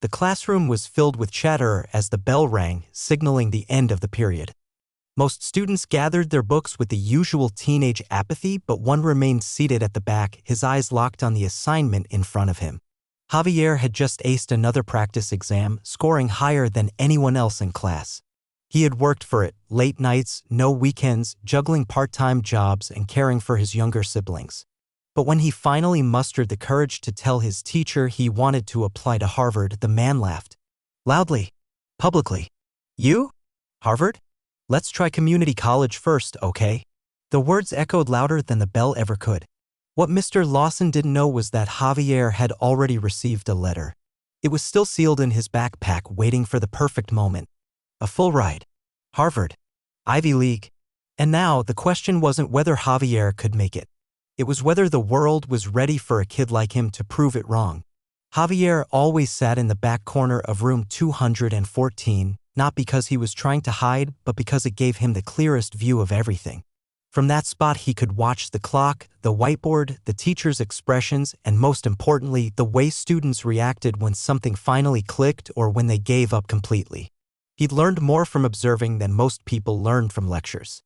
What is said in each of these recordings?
The classroom was filled with chatter as the bell rang, signaling the end of the period. Most students gathered their books with the usual teenage apathy, but one remained seated at the back, his eyes locked on the assignment in front of him. Javier had just aced another practice exam, scoring higher than anyone else in class. He had worked for it, late nights, no weekends, juggling part-time jobs and caring for his younger siblings. But when he finally mustered the courage to tell his teacher he wanted to apply to Harvard, the man laughed. Loudly. Publicly. You? Harvard? Let's try community college first, okay? The words echoed louder than the bell ever could. What Mr. Lawson didn't know was that Javier had already received a letter. It was still sealed in his backpack, waiting for the perfect moment. A full ride. Harvard. Ivy League. And now, the question wasn't whether Javier could make it. It was whether the world was ready for a kid like him to prove it wrong. Javier always sat in the back corner of room 214, not because he was trying to hide, but because it gave him the clearest view of everything. From that spot he could watch the clock, the whiteboard, the teacher's expressions, and most importantly, the way students reacted when something finally clicked or when they gave up completely. He'd learned more from observing than most people learned from lectures.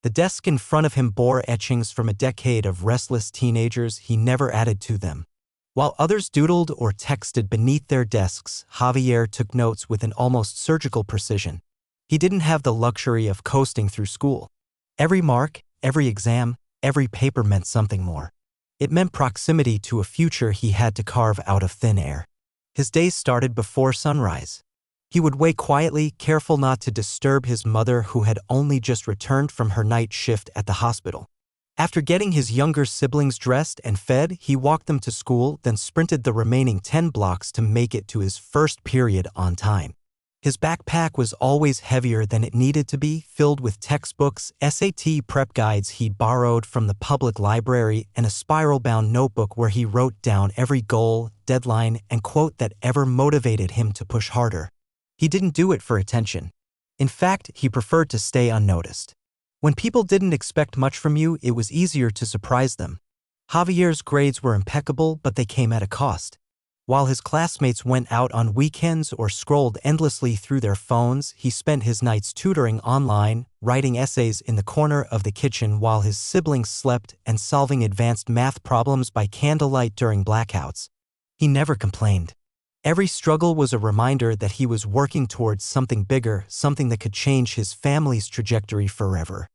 The desk in front of him bore etchings from a decade of restless teenagers he never added to them. While others doodled or texted beneath their desks, Javier took notes with an almost surgical precision. He didn't have the luxury of coasting through school. Every mark, every exam, every paper meant something more. It meant proximity to a future he had to carve out of thin air. His days started before sunrise. He would wait quietly, careful not to disturb his mother who had only just returned from her night shift at the hospital. After getting his younger siblings dressed and fed, he walked them to school, then sprinted the remaining 10 blocks to make it to his first period on time. His backpack was always heavier than it needed to be, filled with textbooks, SAT prep guides he'd borrowed from the public library, and a spiral-bound notebook where he wrote down every goal, deadline, and quote that ever motivated him to push harder. He didn't do it for attention. In fact, he preferred to stay unnoticed. When people didn't expect much from you, it was easier to surprise them. Javier's grades were impeccable, but they came at a cost. While his classmates went out on weekends or scrolled endlessly through their phones, he spent his nights tutoring online, writing essays in the corner of the kitchen while his siblings slept, and solving advanced math problems by candlelight during blackouts. He never complained. Every struggle was a reminder that he was working towards something bigger, something that could change his family's trajectory forever.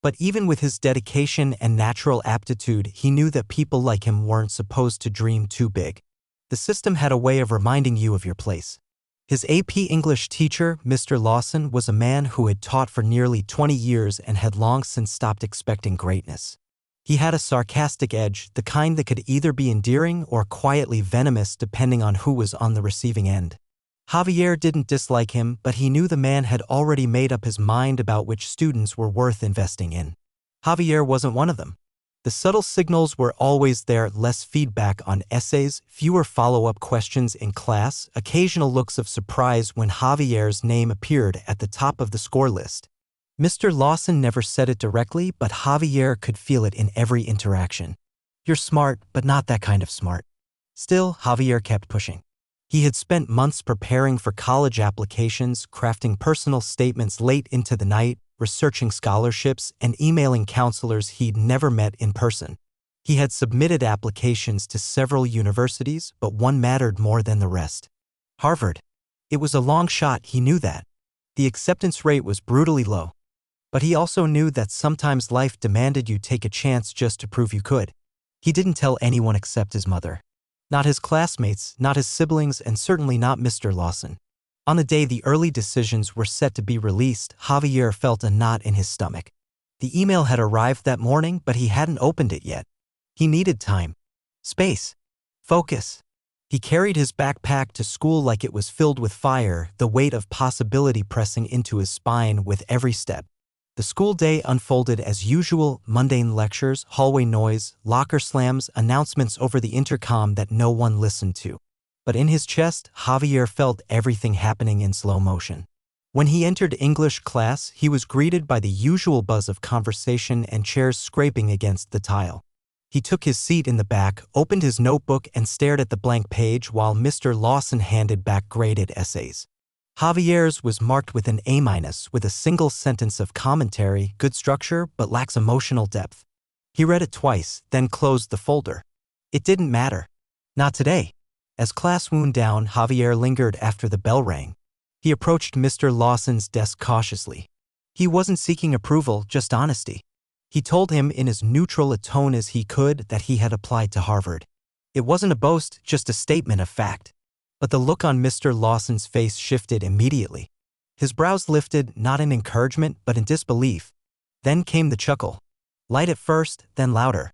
But even with his dedication and natural aptitude, he knew that people like him weren't supposed to dream too big. The system had a way of reminding you of your place. His AP English teacher, Mr. Lawson, was a man who had taught for nearly 20 years and had long since stopped expecting greatness. He had a sarcastic edge, the kind that could either be endearing or quietly venomous depending on who was on the receiving end. Javier didn't dislike him, but he knew the man had already made up his mind about which students were worth investing in. Javier wasn't one of them. The subtle signals were always there: less feedback on essays, fewer follow-up questions in class, occasional looks of surprise when Javier's name appeared at the top of the score list. Mr. Lawson never said it directly, but Javier could feel it in every interaction. You're smart, but not that kind of smart. Still, Javier kept pushing. He had spent months preparing for college applications, crafting personal statements late into the night, researching scholarships, and emailing counselors he'd never met in person. He had submitted applications to several universities, but one mattered more than the rest. Harvard. It was a long shot, he knew that. The acceptance rate was brutally low. But he also knew that sometimes life demanded you take a chance just to prove you could. He didn't tell anyone except his mother. Not his classmates, not his siblings, and certainly not Mr. Lawson. On the day the early decisions were set to be released, Javier felt a knot in his stomach. The email had arrived that morning, but he hadn't opened it yet. He needed time. Space. Focus. He carried his backpack to school like it was filled with fire, the weight of possibility pressing into his spine with every step. The school day unfolded as usual: mundane lectures, hallway noise, locker slams, announcements over the intercom that no one listened to. But in his chest, Javier felt everything happening in slow motion. When he entered English class, he was greeted by the usual buzz of conversation and chairs scraping against the tile. He took his seat in the back, opened his notebook, and stared at the blank page while Mr. Lawson handed back graded essays. Javier's was marked with an A- with a single sentence of commentary, good structure, but lacks emotional depth. He read it twice, then closed the folder. It didn't matter. Not today. As class wound down, Javier lingered after the bell rang. He approached Mr. Lawson's desk cautiously. He wasn't seeking approval, just honesty. He told him in as neutral a tone as he could that he had applied to Harvard. It wasn't a boast, just a statement of fact. But the look on Mr. Lawson's face shifted immediately. His brows lifted, not in encouragement, but in disbelief. Then came the chuckle. Light at first, then louder.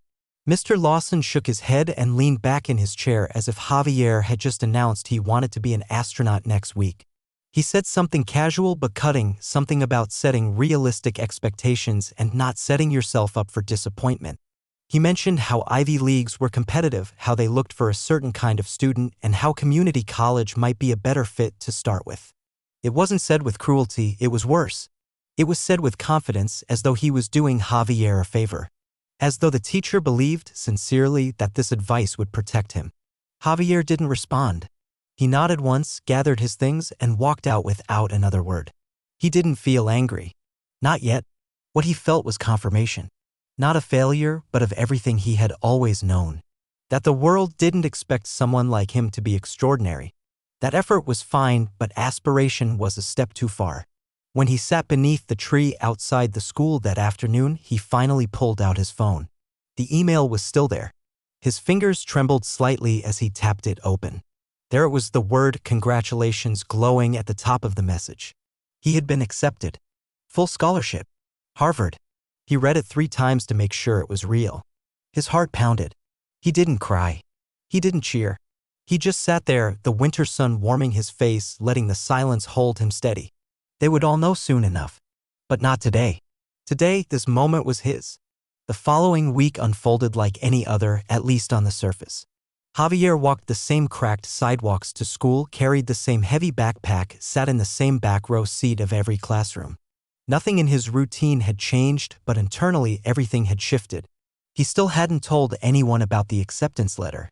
Mr. Lawson shook his head and leaned back in his chair as if Javier had just announced he wanted to be an astronaut next week. He said something casual but cutting, something about setting realistic expectations and not setting yourself up for disappointment. He mentioned how Ivy Leagues were competitive, how they looked for a certain kind of student, and how community college might be a better fit to start with. It wasn't said with cruelty, it was worse. It was said with confidence, as though he was doing Javier a favor. As though the teacher believed, sincerely, that this advice would protect him. Javier didn't respond. He nodded once, gathered his things, and walked out without another word. He didn't feel angry. Not yet. What he felt was confirmation. Not a failure, but of everything he had always known. That the world didn't expect someone like him to be extraordinary. That effort was fine, but aspiration was a step too far. When he sat beneath the tree outside the school that afternoon, he finally pulled out his phone. The email was still there. His fingers trembled slightly as he tapped it open. There it was, the word congratulations glowing at the top of the message. He had been accepted. Full scholarship. Harvard. He read it 3 times to make sure it was real. His heart pounded. He didn't cry. He didn't cheer. He just sat there, the winter sun warming his face, letting the silence hold him steady. They would all know soon enough. But not today. Today, this moment was his. The following week unfolded like any other, at least on the surface. Javier walked the same cracked sidewalks to school, carried the same heavy backpack, sat in the same back row seat of every classroom. Nothing in his routine had changed, but internally everything had shifted. He still hadn't told anyone about the acceptance letter.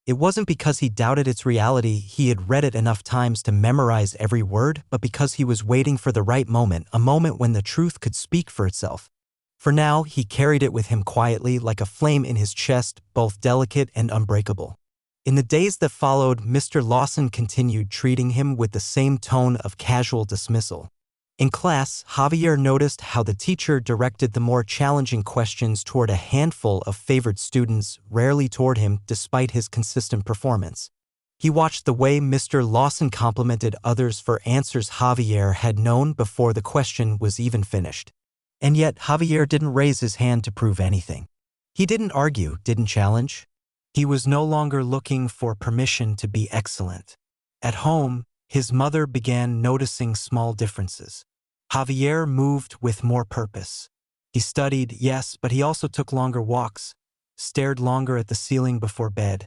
It wasn't because he doubted its reality, he had read it enough times to memorize every word, but because he was waiting for the right moment, a moment when the truth could speak for itself. For now, he carried it with him quietly, like a flame in his chest, both delicate and unbreakable. In the days that followed, Mr. Lawson continued treating him with the same tone of casual dismissal. In class, Javier noticed how the teacher directed the more challenging questions toward a handful of favored students, rarely toward him despite his consistent performance. He watched the way Mr. Lawson complimented others for answers Javier had known before the question was even finished. And yet, Javier didn't raise his hand to prove anything. He didn't argue, didn't challenge. He was no longer looking for permission to be excellent. At home, his mother began noticing small differences. Javier moved with more purpose. He studied, yes, but he also took longer walks, stared longer at the ceiling before bed,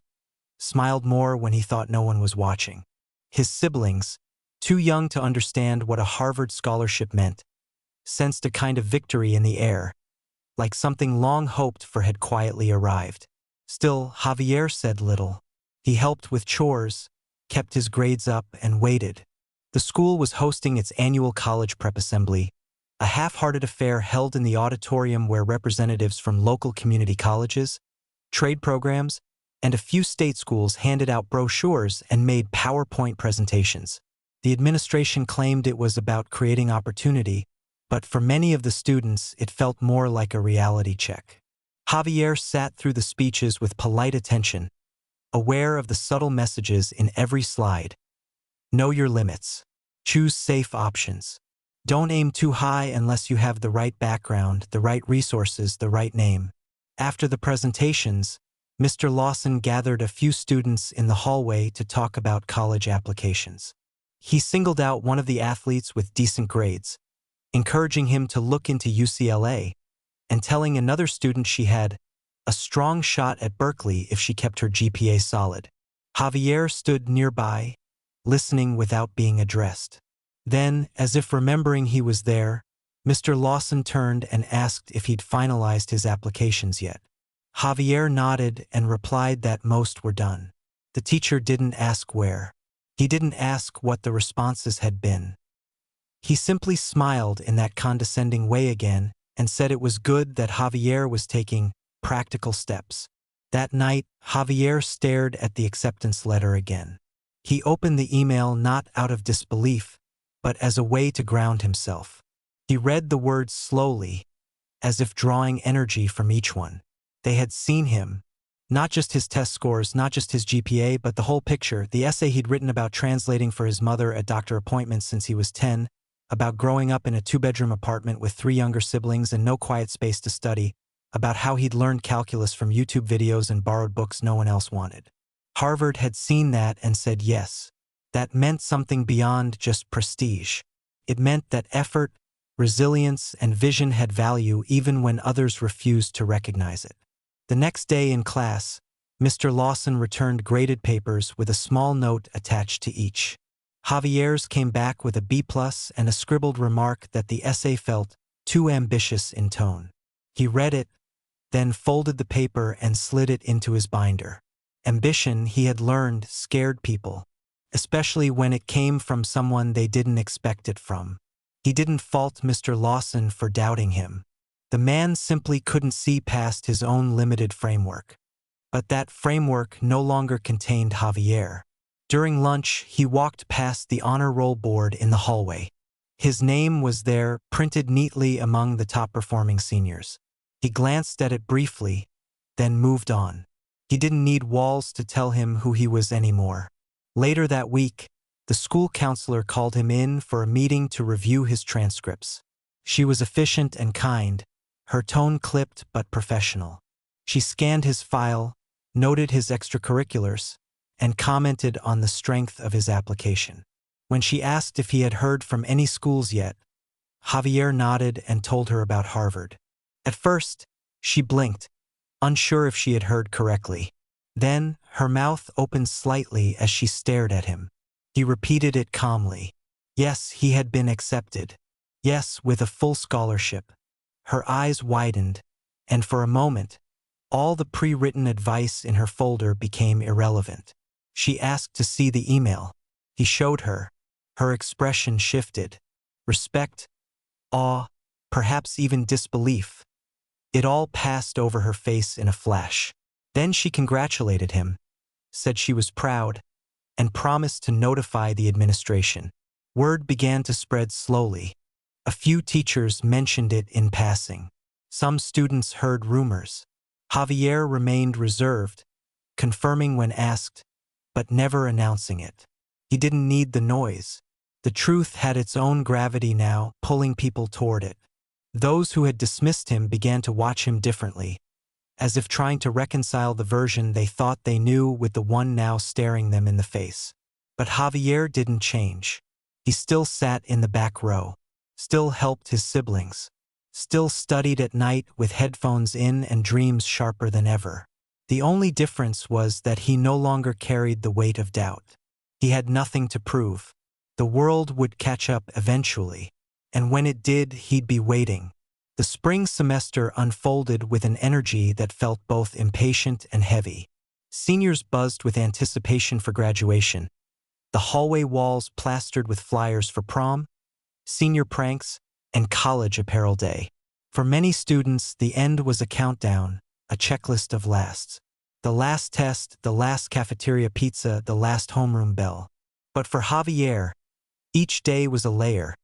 smiled more when he thought no one was watching. His siblings, too young to understand what a Harvard scholarship meant, sensed a kind of victory in the air, like something long hoped for had quietly arrived. Still, Javier said little. He helped with chores, kept his grades up, and waited. The school was hosting its annual college prep assembly, a half-hearted affair held in the auditorium where representatives from local community colleges, trade programs, and a few state schools handed out brochures and made PowerPoint presentations. The administration claimed it was about creating opportunity, but for many of the students, it felt more like a reality check. Javier sat through the speeches with polite attention, aware of the subtle messages in every slide. Know your limits. Choose safe options. Don't aim too high unless you have the right background, the right resources, the right name. After the presentations, Mr. Lawson gathered a few students in the hallway to talk about college applications. He singled out one of the athletes with decent grades, encouraging him to look into UCLA, and telling another student she had a strong shot at Berkeley if she kept her GPA solid. Javier stood nearby, listening without being addressed. Then, as if remembering he was there, Mr. Lawson turned and asked if he'd finalized his applications yet. Javier nodded and replied that most were done. The teacher didn't ask where. He didn't ask what the responses had been. He simply smiled in that condescending way again and said it was good that Javier was taking practical steps. That night, Javier stared at the acceptance letter again. He opened the email not out of disbelief, but as a way to ground himself. He read the words slowly, as if drawing energy from each one. They had seen him. Not just his test scores, not just his GPA, but the whole picture. The essay he'd written about translating for his mother at doctor appointments since he was 10, about growing up in a 2-bedroom apartment with 3 younger siblings and no quiet space to study, about how he'd learned calculus from YouTube videos and borrowed books no one else wanted. Harvard had seen that and said yes. That meant something beyond just prestige. It meant that effort, resilience, and vision had value even when others refused to recognize it. The next day in class, Mr. Lawson returned graded papers with a small note attached to each. Javier's came back with a B+ and a scribbled remark that the essay felt too ambitious in tone. He read it, then folded the paper and slid it into his binder. Ambition, he had learned, scared people, especially when it came from someone they didn't expect it from. He didn't fault Mr. Lawson for doubting him. The man simply couldn't see past his own limited framework. But that framework no longer contained Javier. During lunch, he walked past the honor roll board in the hallway. His name was there, printed neatly among the top-performing seniors. He glanced at it briefly, then moved on. He didn't need walls to tell him who he was anymore. Later that week, the school counselor called him in for a meeting to review his transcripts. She was efficient and kind, her tone clipped but professional. She scanned his file, noted his extracurriculars, and commented on the strength of his application. When she asked if he had heard from any schools yet, Javier nodded and told her about Harvard. At first, she blinked, unsure if she had heard correctly. Then, her mouth opened slightly as she stared at him. He repeated it calmly. Yes, he had been accepted. Yes, with a full scholarship. Her eyes widened, and for a moment, all the pre-written advice in her folder became irrelevant. She asked to see the email. He showed her. Her expression shifted. Respect, awe, perhaps even disbelief. It all passed over her face in a flash. Then she congratulated him, said she was proud, and promised to notify the administration. Word began to spread slowly. A few teachers mentioned it in passing. Some students heard rumors. Javier remained reserved, confirming when asked, but never announcing it. He didn't need the noise. The truth had its own gravity now, pulling people toward it. Those who had dismissed him began to watch him differently, as if trying to reconcile the version they thought they knew with the one now staring them in the face. But Javier didn't change. He still sat in the back row, still helped his siblings, still studied at night with headphones in and dreams sharper than ever. The only difference was that he no longer carried the weight of doubt. He had nothing to prove. The world would catch up eventually, and when it did, he'd be waiting. The spring semester unfolded with an energy that felt both impatient and heavy. Seniors buzzed with anticipation for graduation, the hallway walls plastered with flyers for prom, senior pranks, and college apparel day. For many students, the end was a countdown, a checklist of lasts. The last test, the last cafeteria pizza, the last homeroom bell. But for Javier, each day was a layer,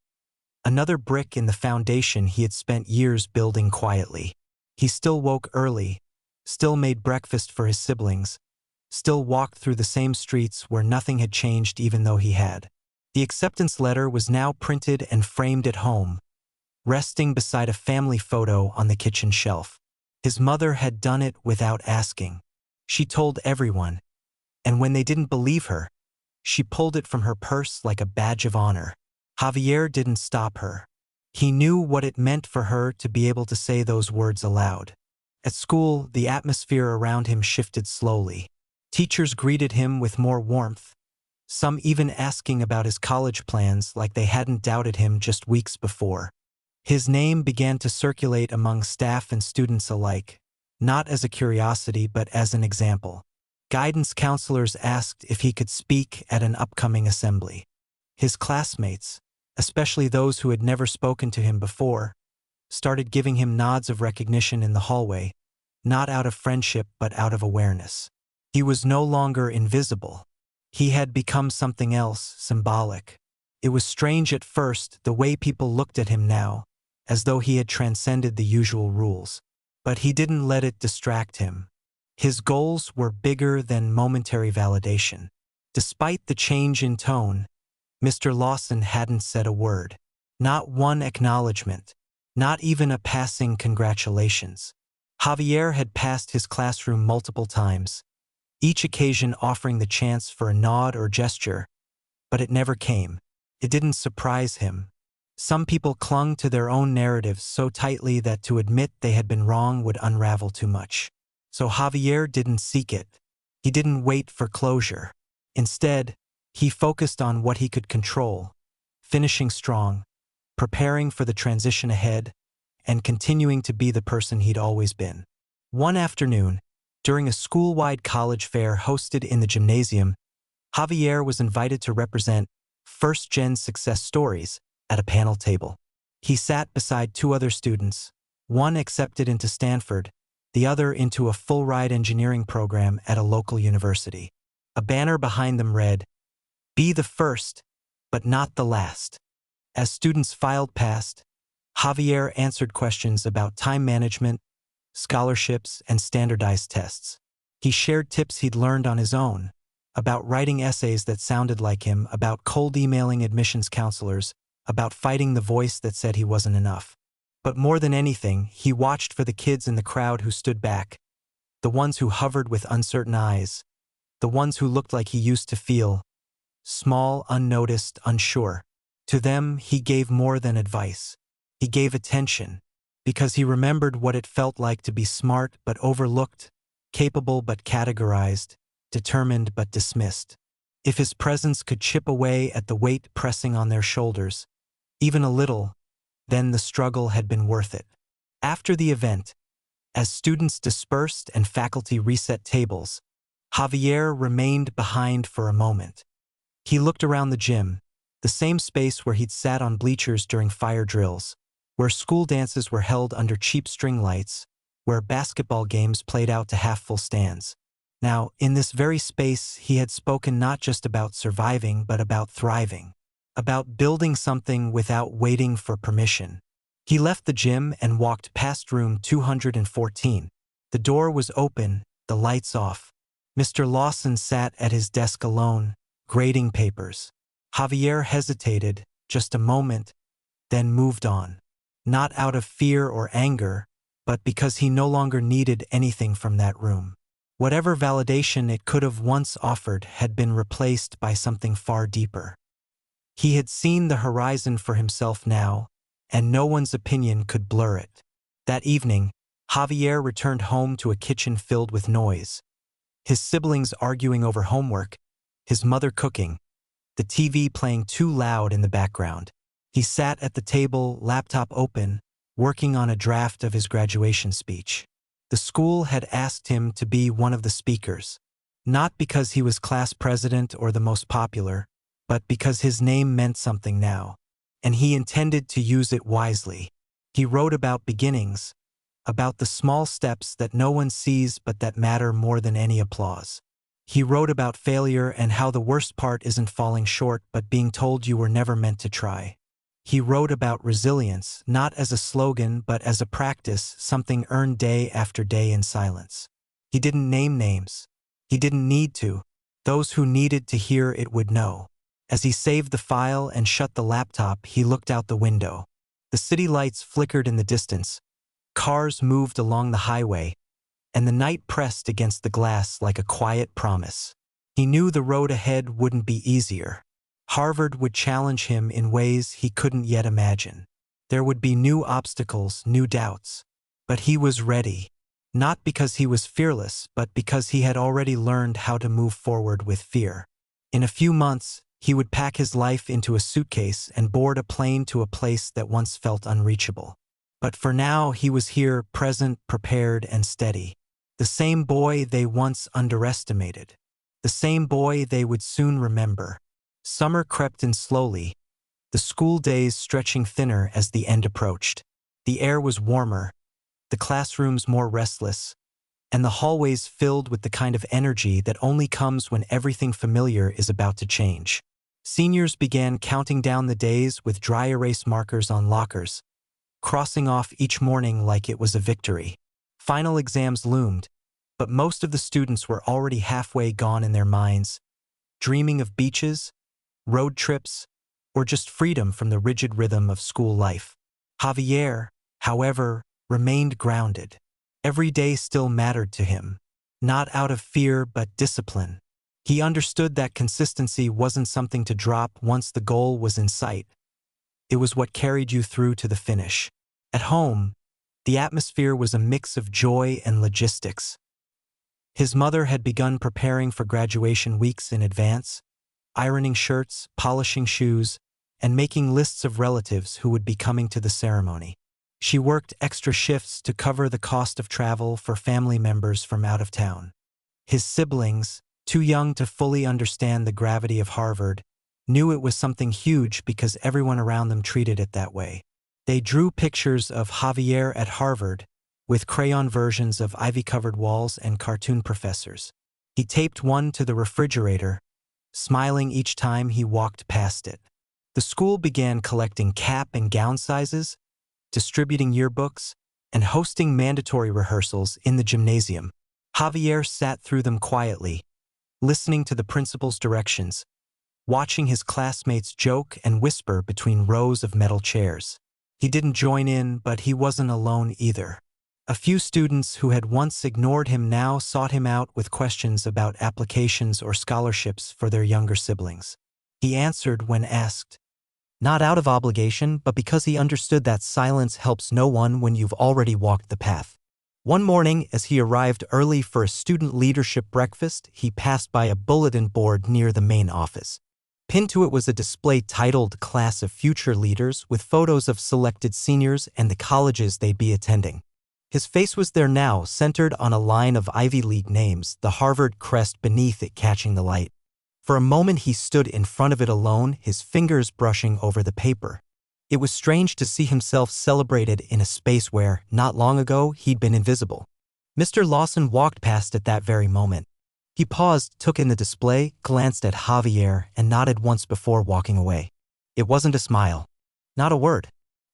another brick in the foundation he had spent years building quietly. He still woke early, still made breakfast for his siblings, still walked through the same streets where nothing had changed even though he had. The acceptance letter was now printed and framed at home, resting beside a family photo on the kitchen shelf. His mother had done it without asking. She told everyone, and when they didn't believe her, she pulled it from her purse like a badge of honor. Javier didn't stop her. He knew what it meant for her to be able to say those words aloud. At school, the atmosphere around him shifted slowly. Teachers greeted him with more warmth, some even asking about his college plans like they hadn't doubted him just weeks before. His name began to circulate among staff and students alike, not as a curiosity but as an example. Guidance counselors asked if he could speak at an upcoming assembly. His classmates, especially those who had never spoken to him before, started giving him nods of recognition in the hallway, not out of friendship but out of awareness. He was no longer invisible. He had become something else, symbolic. It was strange at first, the way people looked at him now, as though he had transcended the usual rules. But he didn't let it distract him. His goals were bigger than momentary validation. Despite the change in tone, Mr. Lawson hadn't said a word. Not one acknowledgement. Not even a passing congratulations. Javier had passed his classroom multiple times, each occasion offering the chance for a nod or gesture, but it never came. It didn't surprise him. Some people clung to their own narratives so tightly that to admit they had been wrong would unravel too much. So Javier didn't seek it. He didn't wait for closure. Instead, he focused on what he could control, finishing strong, preparing for the transition ahead, and continuing to be the person he'd always been. One afternoon, during a school-wide college fair hosted in the gymnasium, Javier was invited to represent first-gen success stories at a panel table. He sat beside two other students, one accepted into Stanford, the other into a full-ride engineering program at a local university. A banner behind them read, "Be the first, but not the last." As students filed past, Javier answered questions about time management, scholarships, and standardized tests. He shared tips he'd learned on his own, about writing essays that sounded like him, about cold emailing admissions counselors, about fighting the voice that said he wasn't enough. But more than anything, he watched for the kids in the crowd who stood back, the ones who hovered with uncertain eyes, the ones who looked like he used to feel, small, unnoticed, unsure. To them, he gave more than advice. He gave attention, because he remembered what it felt like to be smart but overlooked, capable but categorized, determined but dismissed. If his presence could chip away at the weight pressing on their shoulders, even a little, then the struggle had been worth it. After the event, as students dispersed and faculty reset tables, Javier remained behind for a moment. He looked around the gym, the same space where he'd sat on bleachers during fire drills, where school dances were held under cheap string lights, where basketball games played out to half-full stands. Now, in this very space, he had spoken not just about surviving, but about thriving, about building something without waiting for permission. He left the gym and walked past room 214. The door was open, the lights off. Mr. Lawson sat at his desk alone, grading papers. Javier hesitated, just a moment, then moved on. Not out of fear or anger, but because he no longer needed anything from that room. Whatever validation it could have once offered had been replaced by something far deeper. He had seen the horizon for himself now, and no one's opinion could blur it. That evening, Javier returned home to a kitchen filled with noise. His siblings arguing over homework, his mother cooking, the TV playing too loud in the background. He sat at the table, laptop open, working on a draft of his graduation speech. The school had asked him to be one of the speakers, not because he was class president or the most popular, but because his name meant something now, and he intended to use it wisely. He wrote about beginnings, about the small steps that no one sees but that matter more than any applause. He wrote about failure and how the worst part isn't falling short but being told you were never meant to try. He wrote about resilience, not as a slogan but as a practice, something earned day after day in silence. He didn't name names. He didn't need to. Those who needed to hear it would know. As he saved the file and shut the laptop, he looked out the window. The city lights flickered in the distance. Cars moved along the highway, and the night pressed against the glass like a quiet promise. He knew the road ahead wouldn't be easier. Harvard would challenge him in ways he couldn't yet imagine. There would be new obstacles, new doubts. But he was ready, not because he was fearless, but because he had already learned how to move forward with fear. In a few months, he would pack his life into a suitcase and board a plane to a place that once felt unreachable. But for now, he was here, present, prepared, and steady. The same boy they once underestimated. The same boy they would soon remember. Summer crept in slowly, the school days stretching thinner as the end approached. The air was warmer, the classrooms more restless, and the hallways filled with the kind of energy that only comes when everything familiar is about to change. Seniors began counting down the days with dry erase markers on lockers, crossing off each morning like it was a victory. Final exams loomed, but most of the students were already halfway gone in their minds, dreaming of beaches, road trips, or just freedom from the rigid rhythm of school life. Javier, however, remained grounded. Every day still mattered to him, not out of fear but discipline. He understood that consistency wasn't something to drop once the goal was in sight. It was what carried you through to the finish. At home, the atmosphere was a mix of joy and logistics. His mother had begun preparing for graduation weeks in advance, ironing shirts, polishing shoes, and making lists of relatives who would be coming to the ceremony. She worked extra shifts to cover the cost of travel for family members from out of town. His siblings, too young to fully understand the gravity of Harvard, knew it was something huge because everyone around them treated it that way. They drew pictures of Javier at Harvard, with crayon versions of ivy-covered walls and cartoon professors. He taped one to the refrigerator, smiling each time he walked past it. The school began collecting cap and gown sizes, distributing yearbooks, and hosting mandatory rehearsals in the gymnasium. Javier sat through them quietly, listening to the principal's directions, watching his classmates joke and whisper between rows of metal chairs. He didn't join in, but he wasn't alone either. A few students who had once ignored him now sought him out with questions about applications or scholarships for their younger siblings. He answered when asked, not out of obligation, but because he understood that silence helps no one when you've already walked the path. One morning, as he arrived early for a student leadership breakfast, he passed by a bulletin board near the main office. Pinned to it was a display titled Class of Future Leaders with photos of selected seniors and the colleges they'd be attending. His face was there now, centered on a line of Ivy League names, the Harvard crest beneath it catching the light. For a moment he stood in front of it alone, his fingers brushing over the paper. It was strange to see himself celebrated in a space where, not long ago, he'd been invisible. Mr. Lawson walked past at that very moment. He paused, took in the display, glanced at Javier, and nodded once before walking away. It wasn't a smile. Not a word.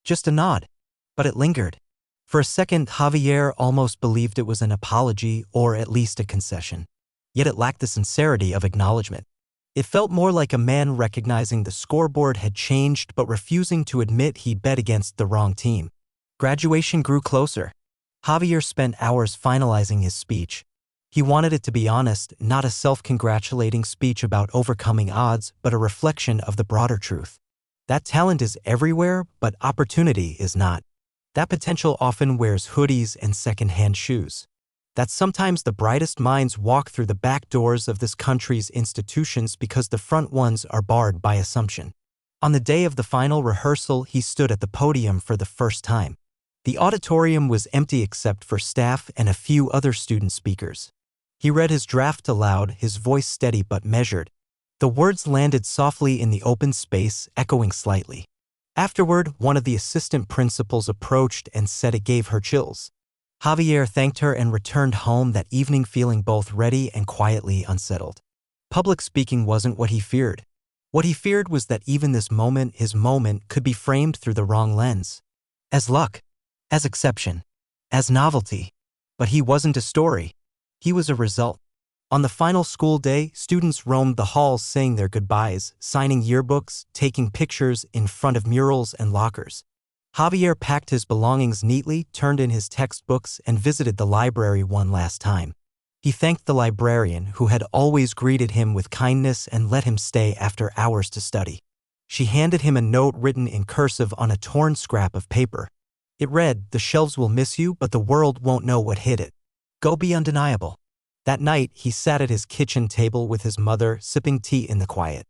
Just a nod. But it lingered. For a second, Javier almost believed it was an apology or at least a concession. Yet it lacked the sincerity of acknowledgement. It felt more like a man recognizing the scoreboard had changed but refusing to admit he'd bet against the wrong team. Graduation grew closer. Javier spent hours finalizing his speech. He wanted it to be honest, not a self-congratulating speech about overcoming odds, but a reflection of the broader truth. That talent is everywhere, but opportunity is not. That potential often wears hoodies and second-hand shoes. That sometimes the brightest minds walk through the back doors of this country's institutions because the front ones are barred by assumption. On the day of the final rehearsal, he stood at the podium for the first time. The auditorium was empty except for staff and a few other student speakers. He read his draft aloud, his voice steady but measured. The words landed softly in the open space, echoing slightly. Afterward, one of the assistant principals approached and said it gave her chills. Javier thanked her and returned home that evening feeling both ready and quietly unsettled. Public speaking wasn't what he feared. What he feared was that even this moment, his moment, could be framed through the wrong lens. As luck. As exception. As novelty. But he wasn't a story. He was a result. On the final school day, students roamed the halls saying their goodbyes, signing yearbooks, taking pictures in front of murals and lockers. Javier packed his belongings neatly, turned in his textbooks, and visited the library one last time. He thanked the librarian, who had always greeted him with kindness and let him stay after hours to study. She handed him a note written in cursive on a torn scrap of paper. It read, "The shelves will miss you, but the world won't know what hit it. Go be undeniable." That night, he sat at his kitchen table with his mother, sipping tea in the quiet.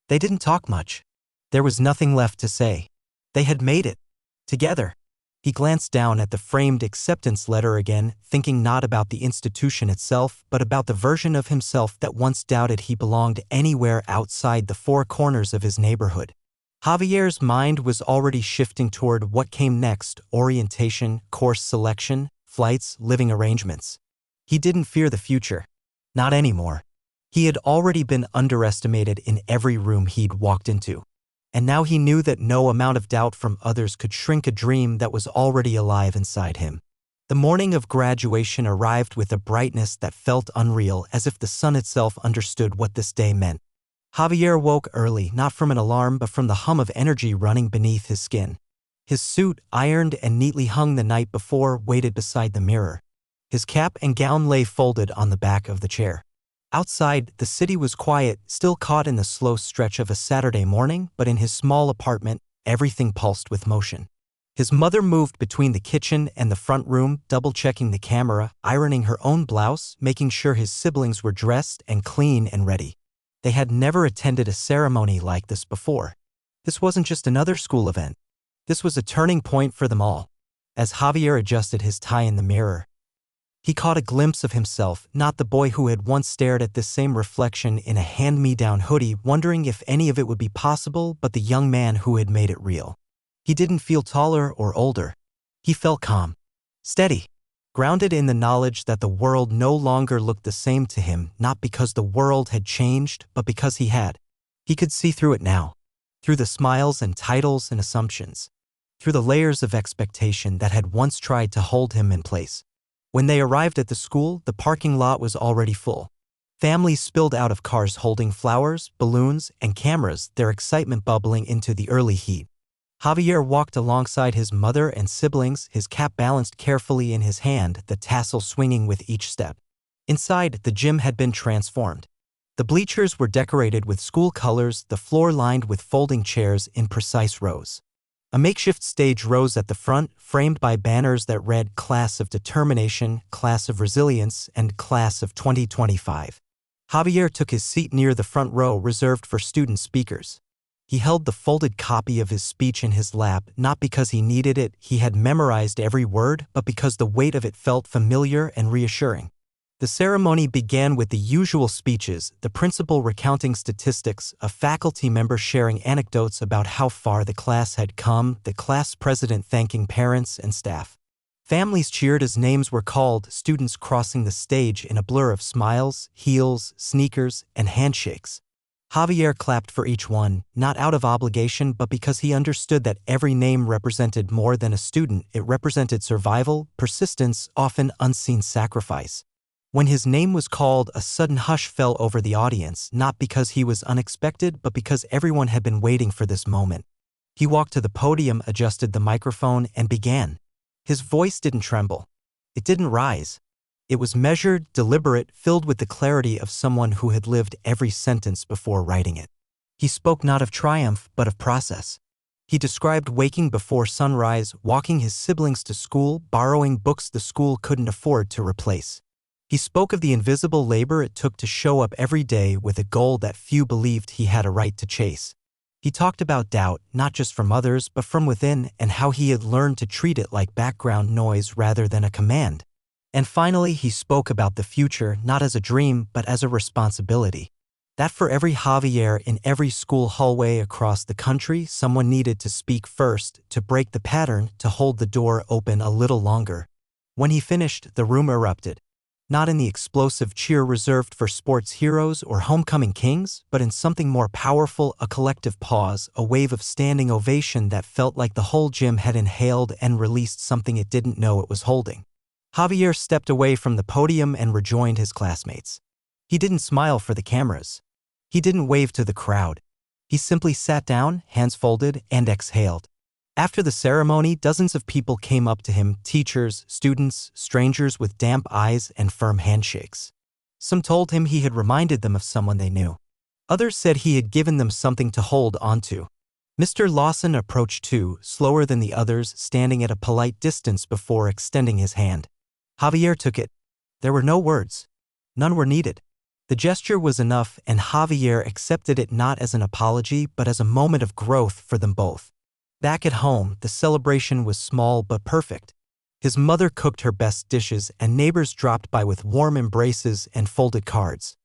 They didn't talk much. There was nothing left to say. They had made it. Together. He glanced down at the framed acceptance letter again, thinking not about the institution itself, but about the version of himself that once doubted he belonged anywhere outside the four corners of his neighborhood. Javier's mind was already shifting toward what came next: orientation, course selection, flights, living arrangements. He didn't fear the future. Not anymore. He had already been underestimated in every room he'd walked into. And now he knew that no amount of doubt from others could shrink a dream that was already alive inside him. The morning of graduation arrived with a brightness that felt unreal, as if the sun itself understood what this day meant. Javier woke early, not from an alarm but from the hum of energy running beneath his skin. His suit, ironed and neatly hung the night before, waited beside the mirror. His cap and gown lay folded on the back of the chair. Outside, the city was quiet, still caught in the slow stretch of a Saturday morning, but in his small apartment, everything pulsed with motion. His mother moved between the kitchen and the front room, double-checking the camera, ironing her own blouse, making sure his siblings were dressed and clean and ready. They had never attended a ceremony like this before. This wasn't just another school event. This was a turning point for them all. As Javier adjusted his tie in the mirror, he caught a glimpse of himself, not the boy who had once stared at this same reflection in a hand-me-down hoodie, wondering if any of it would be possible, but the young man who had made it real. He didn't feel taller or older. He felt calm, steady, grounded in the knowledge that the world no longer looked the same to him, not because the world had changed, but because he had. He could see through it now, through the smiles and titles and assumptions, through the layers of expectation that had once tried to hold him in place. When they arrived at the school, the parking lot was already full. Families spilled out of cars holding flowers, balloons, and cameras, their excitement bubbling into the early heat. Javier walked alongside his mother and siblings, his cap balanced carefully in his hand, the tassel swinging with each step. Inside, the gym had been transformed. The bleachers were decorated with school colors, the floor lined with folding chairs in precise rows. A makeshift stage rose at the front, framed by banners that read Class of Determination, Class of Resilience, and Class of 2025. Javier took his seat near the front row reserved for student speakers. He held the folded copy of his speech in his lap, not because he needed it, he had memorized every word, but because the weight of it felt familiar and reassuring. The ceremony began with the usual speeches, the principal recounting statistics, a faculty member sharing anecdotes about how far the class had come, the class president thanking parents and staff. Families cheered as names were called, students crossing the stage in a blur of smiles, heels, sneakers, and handshakes. Javier clapped for each one, not out of obligation but because he understood that every name represented more than a student. It represented survival, persistence, often unseen sacrifice. When his name was called, a sudden hush fell over the audience, not because he was unexpected, but because everyone had been waiting for this moment. He walked to the podium, adjusted the microphone, and began. His voice didn't tremble. It didn't rise. It was measured, deliberate, filled with the clarity of someone who had lived every sentence before writing it. He spoke not of triumph, but of process. He described waking before sunrise, walking his siblings to school, borrowing books the school couldn't afford to replace. He spoke of the invisible labor it took to show up every day with a goal that few believed he had a right to chase. He talked about doubt, not just from others, but from within, and how he had learned to treat it like background noise rather than a command. And finally, he spoke about the future, not as a dream, but as a responsibility. That for every Javier in every school hallway across the country, someone needed to speak first, to break the pattern, to hold the door open a little longer. When he finished, the room erupted. Not in the explosive cheer reserved for sports heroes or homecoming kings, but in something more powerful, a collective pause, a wave of standing ovation that felt like the whole gym had inhaled and released something it didn't know it was holding. Javier stepped away from the podium and rejoined his classmates. He didn't smile for the cameras. He didn't wave to the crowd. He simply sat down, hands folded, and exhaled. After the ceremony, dozens of people came up to him, teachers, students, strangers with damp eyes and firm handshakes. Some told him he had reminded them of someone they knew. Others said he had given them something to hold onto. Mr. Lawson approached too, slower than the others, standing at a polite distance before extending his hand. Javier took it. There were no words. None were needed. The gesture was enough, and Javier accepted it not as an apology but as a moment of growth for them both. Back at home, the celebration was small but perfect. His mother cooked her best dishes and neighbors dropped by with warm embraces and folded cards.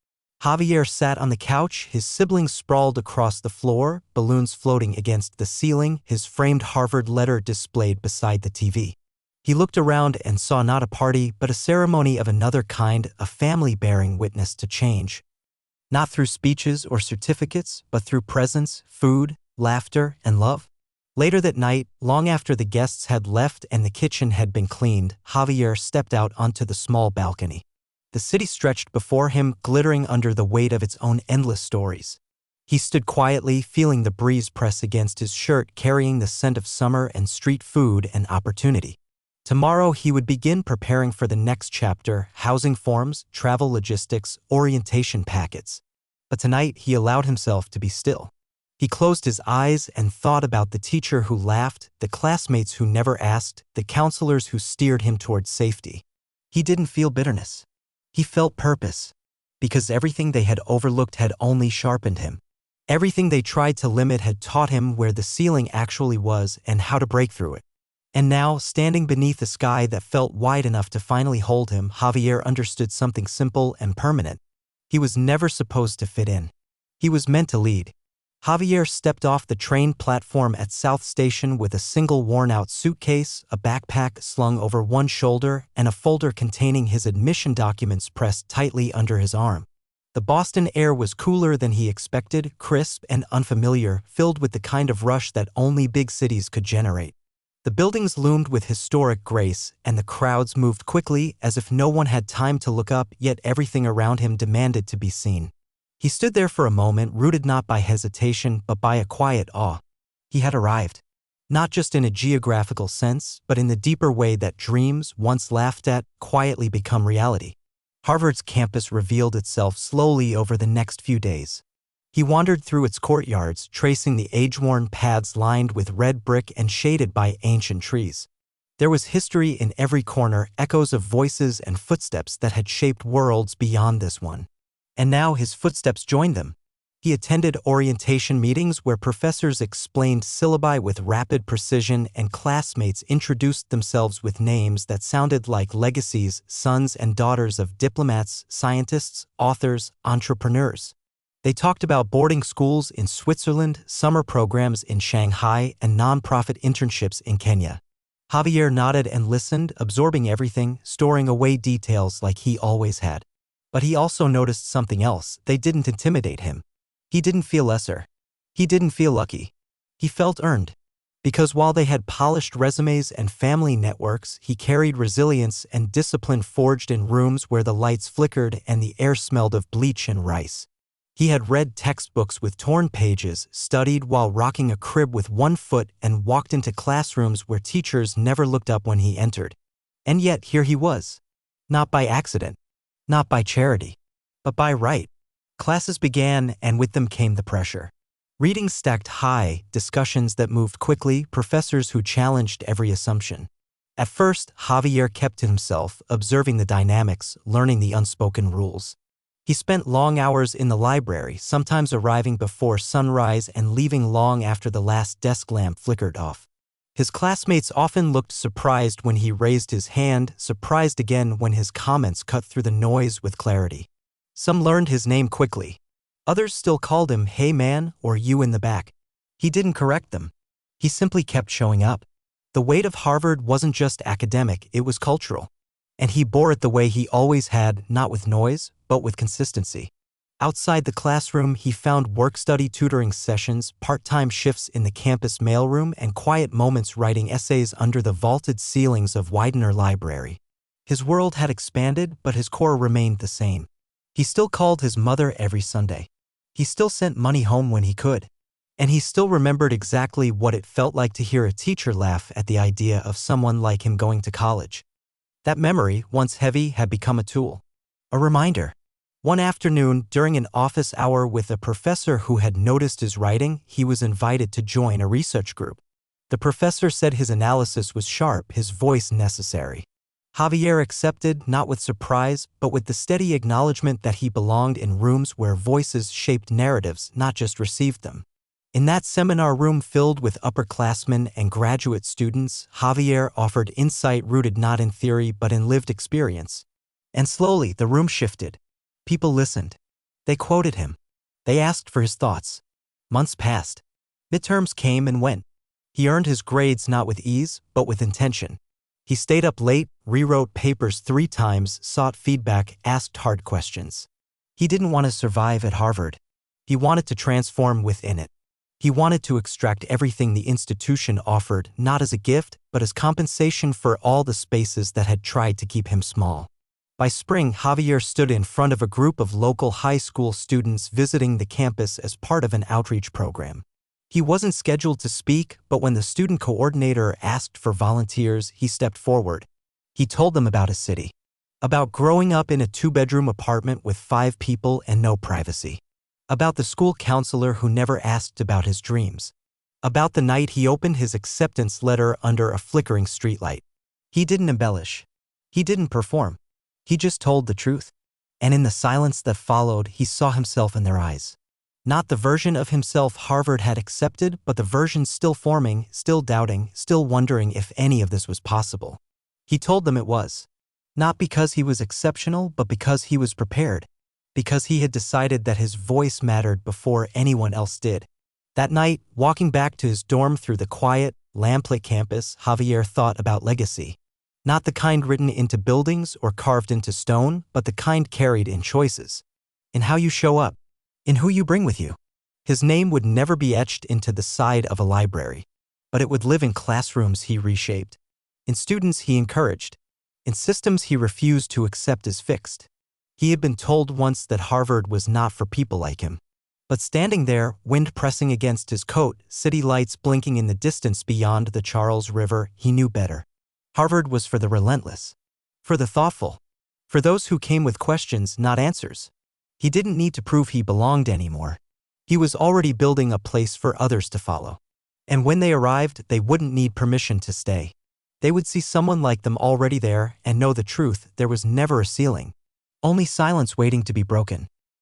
Javier sat on the couch, his siblings sprawled across the floor, balloons floating against the ceiling, his framed Harvard letter displayed beside the TV. He looked around and saw not a party but a ceremony of another kind, a family bearing witness to change. Not through speeches or certificates, but through presence, food, laughter, and love. Later that night, long after the guests had left and the kitchen had been cleaned, Javier stepped out onto the small balcony. The city stretched before him, glittering under the weight of its own endless stories. He stood quietly, feeling the breeze press against his shirt, carrying the scent of summer and street food and opportunity. Tomorrow he would begin preparing for the next chapter: housing forms, travel logistics, orientation packets. But tonight he allowed himself to be still. He closed his eyes and thought about the teacher who laughed, the classmates who never asked, the counselors who steered him towards safety. He didn't feel bitterness. He felt purpose. Because everything they had overlooked had only sharpened him. Everything they tried to limit had taught him where the ceiling actually was and how to break through it. And now, standing beneath a sky that felt wide enough to finally hold him, Javier understood something simple and permanent. He was never supposed to fit in. He was meant to lead. Javier stepped off the train platform at South Station with a single worn-out suitcase, a backpack slung over one shoulder, and a folder containing his admission documents pressed tightly under his arm. The Boston air was cooler than he expected, crisp and unfamiliar, filled with the kind of rush that only big cities could generate. The buildings loomed with historic grace, and the crowds moved quickly as if no one had time to look up, yet everything around him demanded to be seen. He stood there for a moment, rooted not by hesitation but by a quiet awe. He had arrived. Not just in a geographical sense, but in the deeper way that dreams, once laughed at, quietly become reality. Harvard's campus revealed itself slowly over the next few days. He wandered through its courtyards, tracing the age-worn paths lined with red brick and shaded by ancient trees. There was history in every corner, echoes of voices and footsteps that had shaped worlds beyond this one. And now his footsteps joined them. He attended orientation meetings where professors explained syllabi with rapid precision and classmates introduced themselves with names that sounded like legacies, sons and daughters of diplomats, scientists, authors, entrepreneurs. They talked about boarding schools in Switzerland, summer programs in Shanghai, and nonprofit internships in Kenya. Javier nodded and listened, absorbing everything, storing away details like he always had. But he also noticed something else. They didn't intimidate him. He didn't feel lesser. He didn't feel lucky. He felt earned. Because while they had polished resumes and family networks, he carried resilience and discipline forged in rooms where the lights flickered and the air smelled of bleach and rice. He had read textbooks with torn pages, studied while rocking a crib with one foot, and walked into classrooms where teachers never looked up when he entered. And yet here he was. Not by accident. Not by charity, but by right. Classes began, and with them came the pressure. Readings stacked high, discussions that moved quickly, professors who challenged every assumption. At first, Javier kept to himself, observing the dynamics, learning the unspoken rules. He spent long hours in the library, sometimes arriving before sunrise and leaving long after the last desk lamp flickered off. His classmates often looked surprised when he raised his hand, surprised again when his comments cut through the noise with clarity. Some learned his name quickly. Others still called him "Hey man" or "You in the back." He didn't correct them. He simply kept showing up. The weight of Harvard wasn't just academic, it was cultural. And he bore it the way he always had, not with noise, but with consistency. Outside the classroom, he found work-study tutoring sessions, part-time shifts in the campus mailroom, and quiet moments writing essays under the vaulted ceilings of Widener Library. His world had expanded, but his core remained the same. He still called his mother every Sunday. He still sent money home when he could. And he still remembered exactly what it felt like to hear a teacher laugh at the idea of someone like him going to college. That memory, once heavy, had become a tool. A reminder. One afternoon, during an office hour with a professor who had noticed his writing, he was invited to join a research group. The professor said his analysis was sharp, his voice necessary. Javier accepted, not with surprise, but with the steady acknowledgement that he belonged in rooms where voices shaped narratives, not just received them. In that seminar room filled with upperclassmen and graduate students, Javier offered insight rooted not in theory but in lived experience. And slowly, the room shifted. People listened. They quoted him. They asked for his thoughts. Months passed. Midterms came and went. He earned his grades not with ease, but with intention. He stayed up late, rewrote papers 3 times, sought feedback, asked hard questions. He didn't want to survive at Harvard. He wanted to transform within it. He wanted to extract everything the institution offered, not as a gift, but as compensation for all the spaces that had tried to keep him small. By spring, Javier stood in front of a group of local high school students visiting the campus as part of an outreach program. He wasn't scheduled to speak, but when the student coordinator asked for volunteers, he stepped forward. He told them about his city, about growing up in a 2-bedroom apartment with 5 people and no privacy, about the school counselor who never asked about his dreams, about the night he opened his acceptance letter under a flickering streetlight. He didn't embellish. He didn't perform. He just told the truth. And in the silence that followed, he saw himself in their eyes. Not the version of himself Harvard had accepted, but the version still forming, still doubting, still wondering if any of this was possible. He told them it was. Not because he was exceptional, but because he was prepared. Because he had decided that his voice mattered before anyone else did. That night, walking back to his dorm through the quiet, lamplit campus, Javier thought about legacy. Not the kind written into buildings or carved into stone, but the kind carried in choices. In how you show up. In who you bring with you. His name would never be etched into the side of a library, but it would live in classrooms he reshaped, in students he encouraged, in systems he refused to accept as fixed. He had been told once that Harvard was not for people like him. But standing there, wind pressing against his coat, city lights blinking in the distance beyond the Charles River, he knew better. Harvard was for the relentless, for the thoughtful, for those who came with questions, not answers. He didn't need to prove he belonged anymore. He was already building a place for others to follow. And when they arrived, they wouldn't need permission to stay. They would see someone like them already there and know the truth: there was never a ceiling. Only silence waiting to be broken.